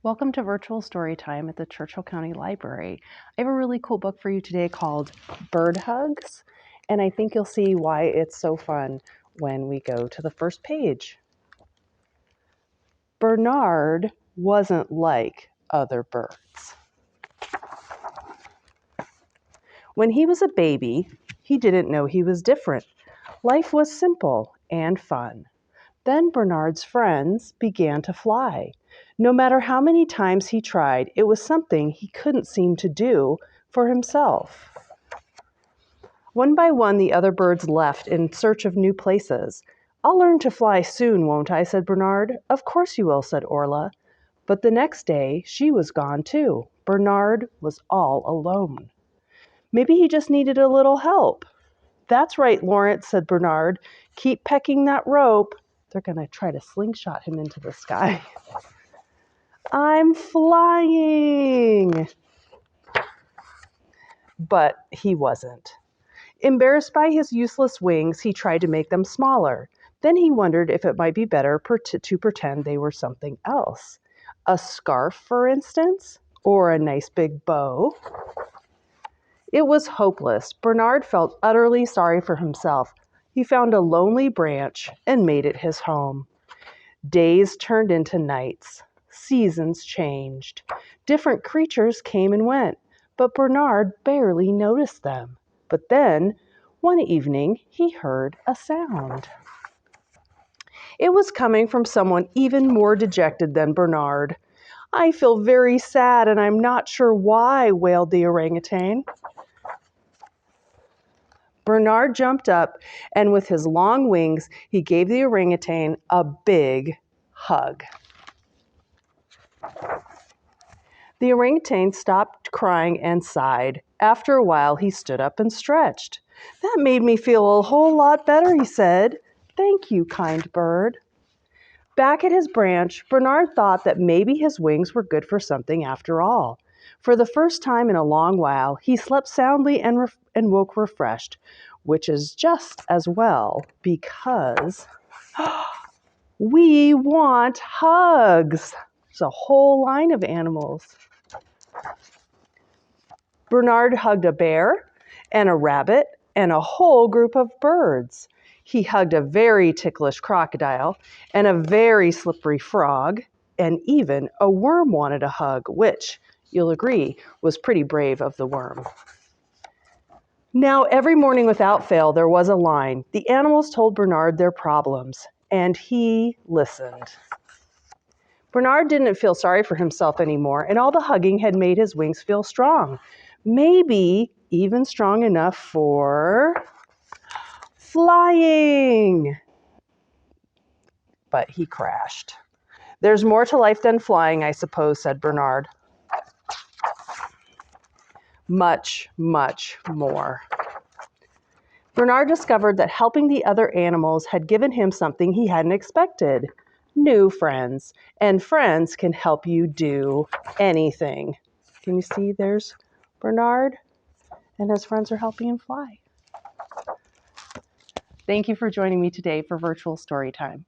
Welcome to Virtual Storytime at the Churchill County Library. I have a really cool book for you today called Bird Hugs, and I think you'll see why it's so fun when we go to the first page. Bernard wasn't like other birds. When he was a baby, he didn't know he was different. Life was simple and fun. Then Bernard's friends began to fly. No matter how many times he tried, it was something he couldn't seem to do for himself. One by one, the other birds left in search of new places. "I'll learn to fly soon, won't I?" said Bernard. "Of course you will," said Orla. But the next day, she was gone too. Bernard was all alone. Maybe he just needed a little help. "That's right, Lawrence," said Bernard. "Keep pecking that rope." They're going to try to slingshot him into the sky. "I'm flying!" But he wasn't. Embarrassed by his useless wings, he tried to make them smaller. Then he wondered if it might be better to pretend they were something else. A scarf, for instance, or a nice big bow. It was hopeless. Bernard felt utterly sorry for himself. He found a lonely branch and made it his home. Days turned into nights. Seasons changed. Different creatures came and went, but Bernard barely noticed them. But then, one evening, he heard a sound. It was coming from someone even more dejected than Bernard. "I feel very sad, and I'm not sure why," wailed the orangutan. Bernard jumped up, and with his long wings, he gave the orangutan a big hug. The orangutan stopped crying and sighed. After a while, he stood up and stretched. "That made me feel a whole lot better," he said. "Thank you, kind bird." Back at his branch, Bernard thought that maybe his wings were good for something after all. For the first time in a long while, he slept soundly and woke refreshed, which is just as well because we want hugs. There's a whole line of animals. Bernard hugged a bear and a rabbit and a whole group of birds. He hugged a very ticklish crocodile and a very slippery frog, and even a worm wanted a hug, which, you'll agree, was pretty brave of the worm. Now, every morning without fail, there was a line. The animals told Bernard their problems, and he listened. Bernard didn't feel sorry for himself anymore, and all the hugging had made his wings feel strong. Maybe even strong enough for flying. But he crashed. "There's more to life than flying, I suppose," said Bernard. Much, much more. Bernard discovered that helping the other animals had given him something he hadn't expected: new friends. And friends can help you do anything. Can you see there's Bernard? And his friends are helping him fly. Thank you for joining me today for Virtual Storytime.